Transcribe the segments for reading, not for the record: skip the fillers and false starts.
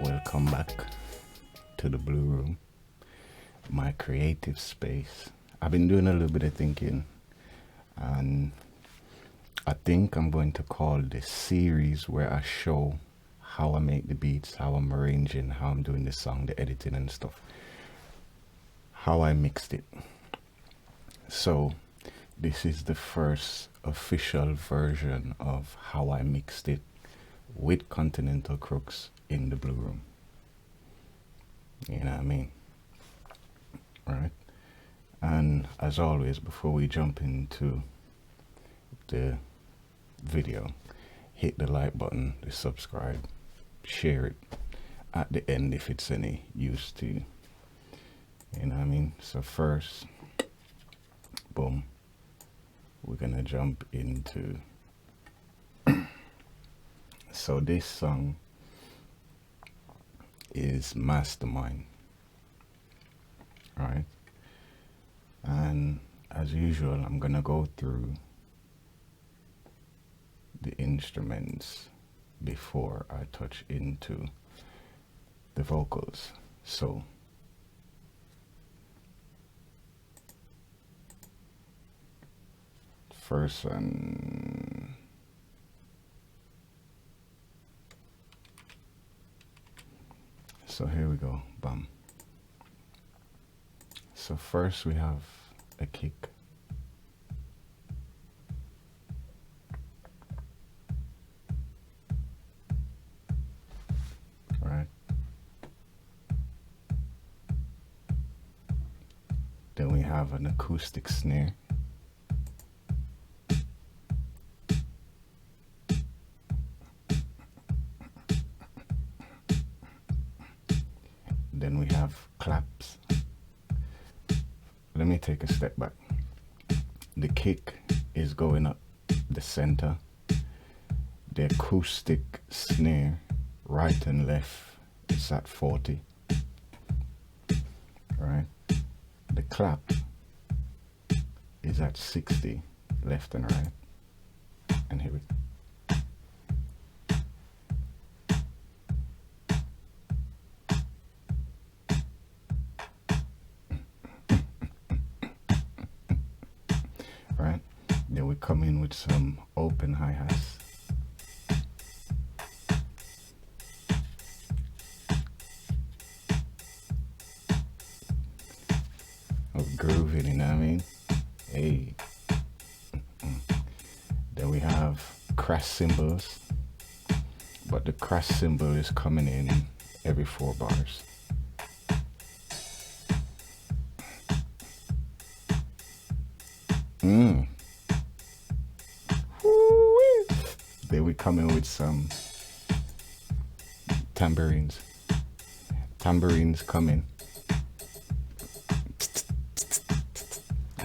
Welcome back to the Blue Room, my creative space. I've been doing a little bit of thinking, and I think I'm going to call this series where I show how I make the beats, how I'm arranging, how I'm doing the song, the editing and stuff, how I mixed it. So this is the first official version of how I mixed it with ContinentalCrooks in the Blue Room. You know what I mean? Right? And as always, before we jump into the video, hit the like button, the subscribe, share it at the end if it's any use to you. You know what I mean? So first, boom, we're gonna jump into so this song is Mastermind, right? And as usual, I'm gonna go through the instruments before I touch into the vocals. So first one, so here we go, bam. So first we have a kick. Right. Then we have an acoustic snare. Then we have claps. Let me take a step back. The kick is going up the center. The acoustic snare, right and left, is at 40. Right? The clap is at 60, left and right. And here we go. Right? Then we come in with some open hi-hats. Grooving, you know what I mean? Hey. Then we have crash cymbals, but the crash cymbal is coming in every 4 bars. Then we come in with some tambourines. Tambourines come in.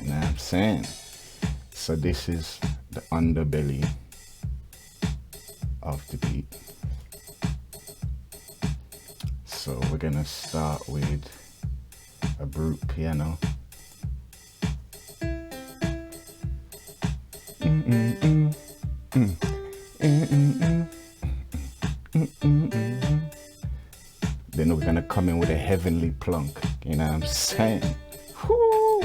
You know what I'm saying? So this is the underbelly of the beat. So we're gonna start with a brute piano. Then we're gonna come in with a heavenly plunk. You know what I'm saying? Whoo!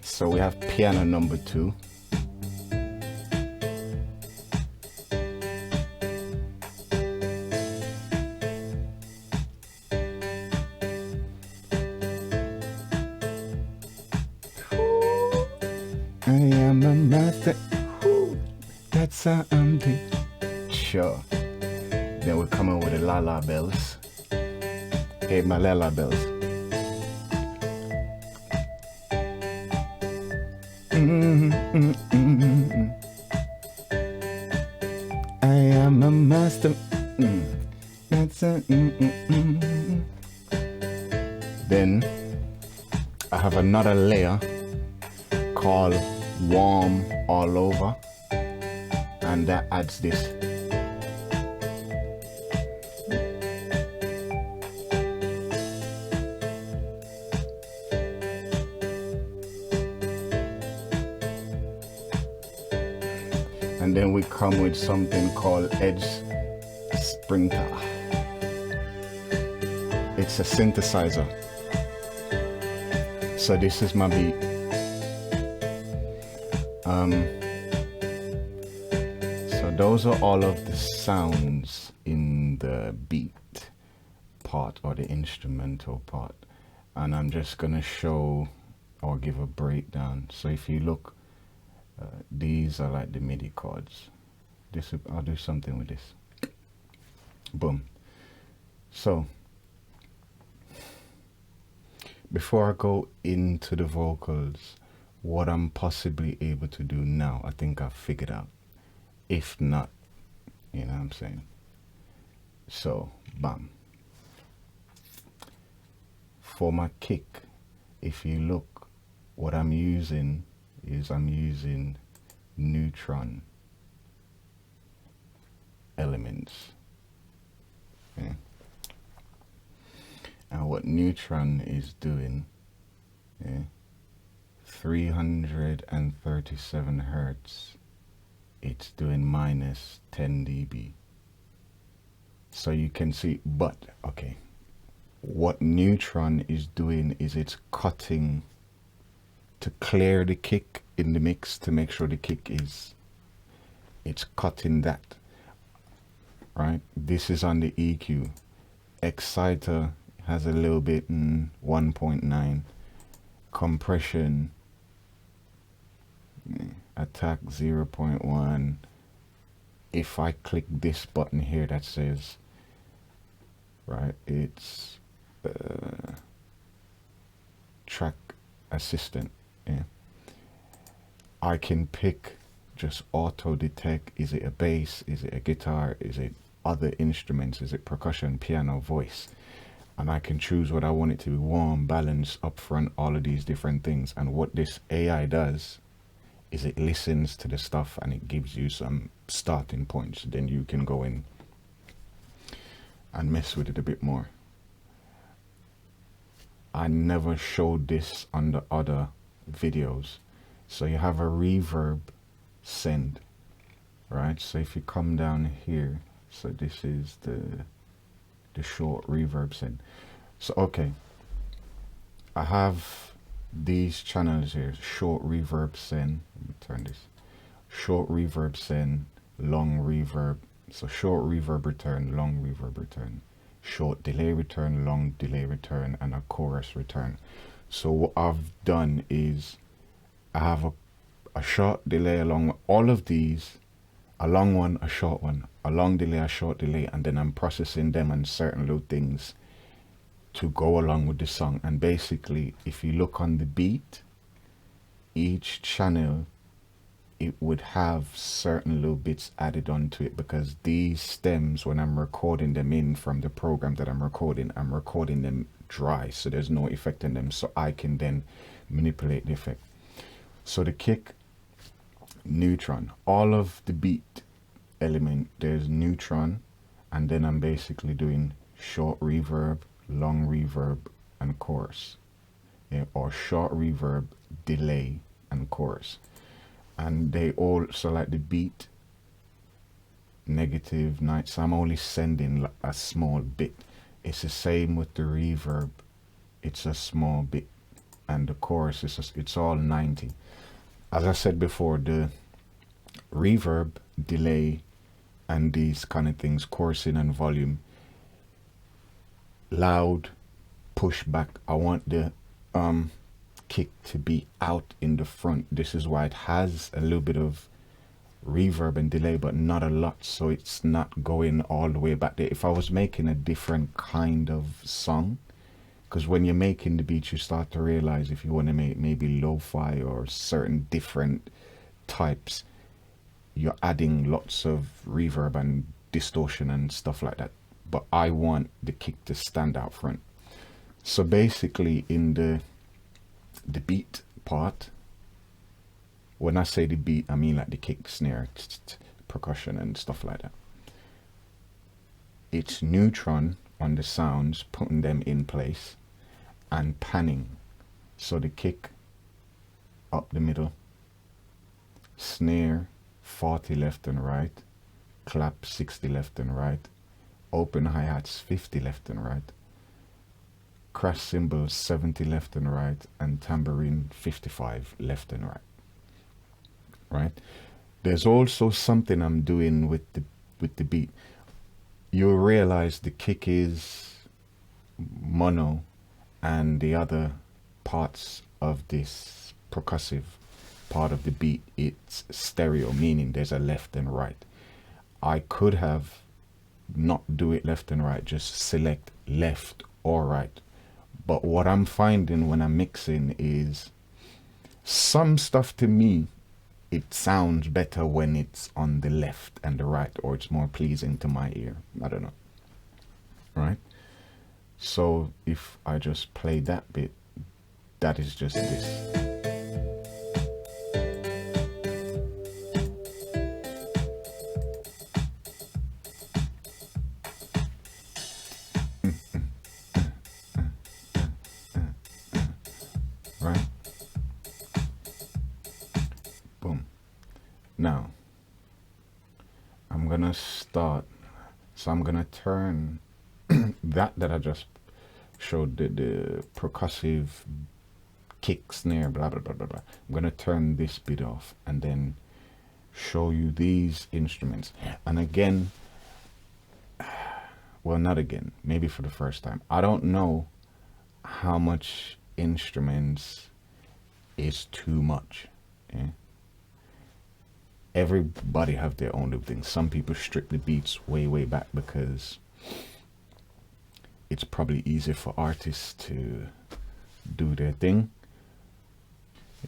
So we have piano number 2. I am a master. That's how I'm doing. Sure. Then we're coming with the la la bells. Hey, my la la bells. I am a master. That's a. Then I have another layer called warm all over. and that adds this. And then we come with something called Edge Sprinter. It's a synthesizer. So this is my beat. So those are all of the sounds in the beat part or the instrumental part. And I'm just gonna show or give a breakdown. So if you look, these are like the MIDI chords. I'll do something with this. Boom. So before I go into the vocals, what I'm possibly able to do now, I think I've figured out. If not, you know what I'm saying? So, bam. For my kick, if you look, what I'm using is I'm using neutron elements. Yeah. And what neutron is doing, yeah, 337 hertz, it's doing minus 10 dB. So you can see, but okay, what neutron is doing is it's cutting to clear the kick in the mix, to make sure the kick is, it's cutting that, right? This is on the EQ. Exciter has a little bit in 1.9, compression, attack 0.1. If I click this button here that says, right, it's track assistant, yeah, I can pick just auto detect. Is it a bass? Is it a guitar? Is it other instruments? Is it percussion, piano, voice? And I can choose what I want it to be: warm, balance, upfront, all of these different things. And what this AI does is it listens to the stuff and it gives you some starting points. Then you can go in and mess with it a bit more. I never showed this on the other videos. So you have a reverb send, right? So if you come down here, so this is the short reverb send. So okay, I have these channels here: short reverb send. Let me turn this. Short reverb send, long reverb. So short reverb return, long reverb return, short delay return, long delay return, and a chorus return. So what I've done is I have a short delay along with all of these, a long one, a short one, a long delay, a short delay, and then I'm processing them and certain little things to go along with the song. And basically, if you look on the beat, each channel, it would have certain little bits added onto it, because these stems, when I'm recording them in from the program that I'm recording them dry, so there's no effect in them, so I can then manipulate the effect. So the kick, neutron, all of the beat element, there's neutron, and then I'm basically doing short reverb, long reverb, and chorus, yeah, or short reverb, delay, and chorus. And they all, so like the beat, negative, night, so I'm only sending a small bit. It's the same with the reverb, it's a small bit, and the chorus is just, it's all 90. As I said before, the reverb, delay, and these kind of things, chorusing and volume, loud, push back. I want the kick to be out in the front. This is why it has a little bit of reverb and delay, but not a lot, so it's not going all the way back there. If I was making a different kind of song, because when you're making the beat, you start to realize if you want to make maybe lo-fi or certain different types, you're adding lots of reverb and distortion and stuff like that. But I want the kick to stand out front. So basically in the beat part, when I say the beat, I mean like the kick, snare, percussion and stuff like that. It's neutron on the sounds, putting them in place, and panning. So the kick up the middle, snare 40 left and right, clap 60 left and right, open hi-hats 50 left and right, crash cymbals 70 left and right, and tambourine 55 left and right. Right? There's also something I'm doing with the beat. You'll realize the kick is mono and the other parts of this percussive part of the beat, it's stereo, meaning there's a left and right. I could have not do it left and right, just select left or right. But what I'm finding when I'm mixing is some stuff, to me, it sounds better when it's on the left and the right, or it's more pleasing to my ear. I don't know. Right? So if I just play that bit, that is just this. Right? Boom. Now, I'm gonna start, so I'm gonna turn that I just showed, the percussive kick, snare, blah, blah, blah, blah, blah. I'm gonna turn this bit off and then show you these instruments. And again, well, not again, maybe for the first time, I don't know how much instruments is too much. Yeah? Everybody have their own little thing. Some people strip the beats way back because it's probably easier for artists to do their thing.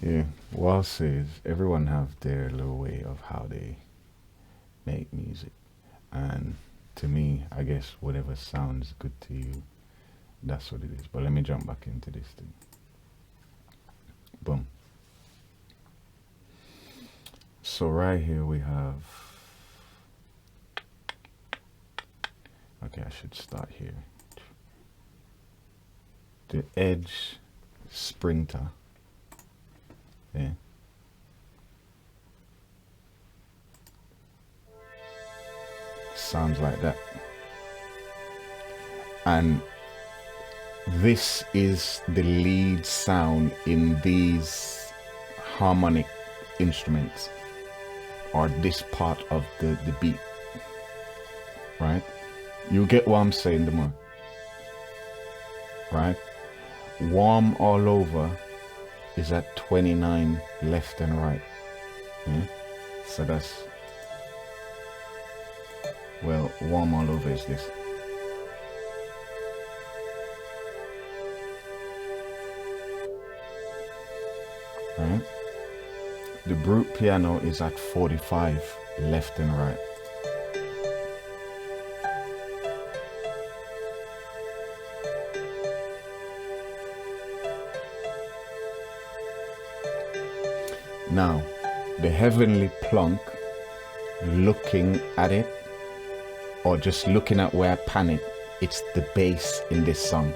Yeah, Wall says everyone have their little way of how they make music, and to me, I guess whatever sounds good to you, that's what it is. But let me jump back into this thing. Boom. So right here we have, okay, I should start here. The Edge Sprinter. Yeah. Sounds like that. And this is the lead sound in these harmonic instruments, or this part of the beat. Right? You get what I'm saying, the more. Right? Warm All Over is at 29 left and right. Yeah? So that's, well, Warm All Over is this. Right? The brute piano is at 45 left and right. Now, the heavenly plunk, looking at it, or just looking at where I pan it, it's the bass in this song.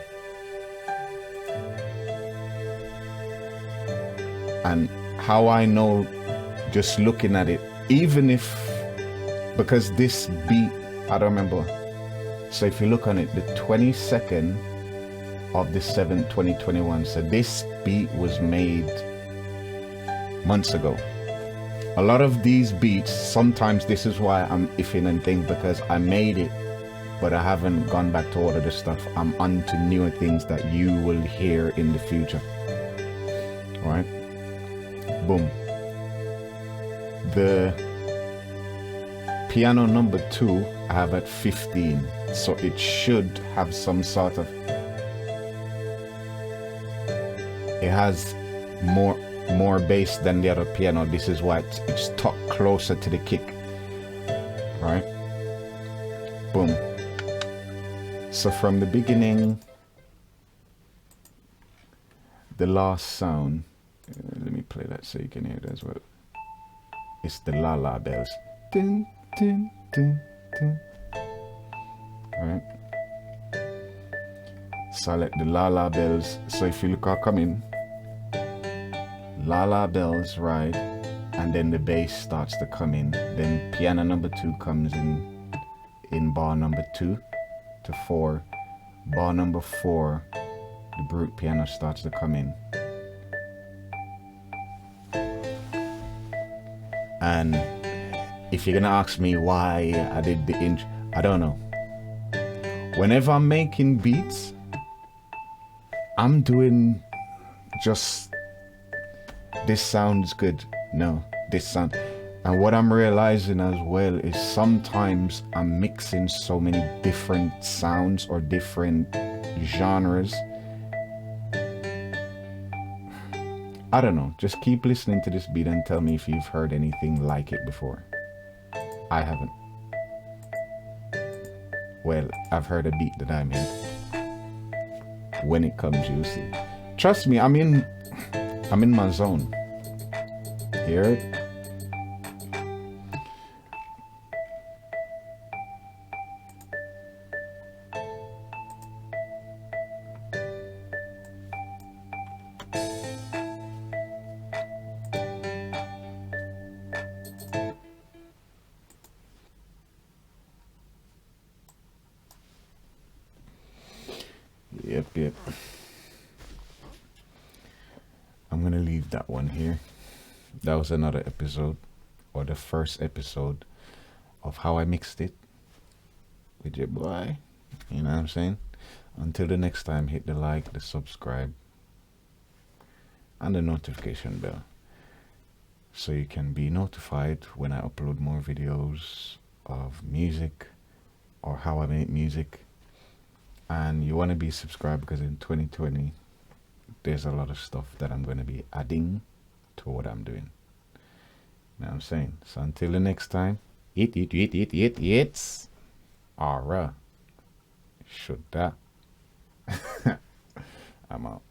And how I know, just looking at it, even if, because this beat, I don't remember. So if you look on it, the 22nd of the 7th, 2021. So this beat was made months ago. A lot of these beats, sometimes this is why I'm iffing and things, because I made it, but I haven't gone back to all of the stuff. I'm onto newer things that you will hear in the future. All right. Boom. The piano number 2 I have at 15, so it should have some sort of, it has more bass than the other piano. This is why it's tucked closer to the kick. Right? Boom. So from the beginning, the last sound, let me play that so you can hear it as well. It's the la la bells. Dun, Dun, dun, dun. Right. So I let the la la bells. So if you look how come in, la la bells, right, and then the bass starts to come in. Then piano number 2 comes in bar number 2 to 4. Bar number 4, the brute piano starts to come in. And if you're gonna ask me why I did the intro, I don't know. Whenever I'm making beats, I'm doing just, this sounds good. No, this sound. And what I'm realizing as well is sometimes I'm mixing so many different sounds or different genres. I don't know. Just keep listening to this beat and tell me if you've heard anything like it before. I haven't. Well, I've heard a beat that I made. When it comes, you'll see. Trust me, I'm in my zone. Hear it? Yep. I'm gonna leave that one here. That was another episode, or the first episode of how I mixed it with your boy. You know what I'm saying? Until the next time, hit the like, the subscribe, and the notification bell, so you can be notified when I upload more videos of music or how I make music. And you want to be subscribed because in 2020 there's a lot of stuff that I'm going to be adding to what I'm doing. You know what I'm saying? So until the next time, it's Ara. Should that. I'm out.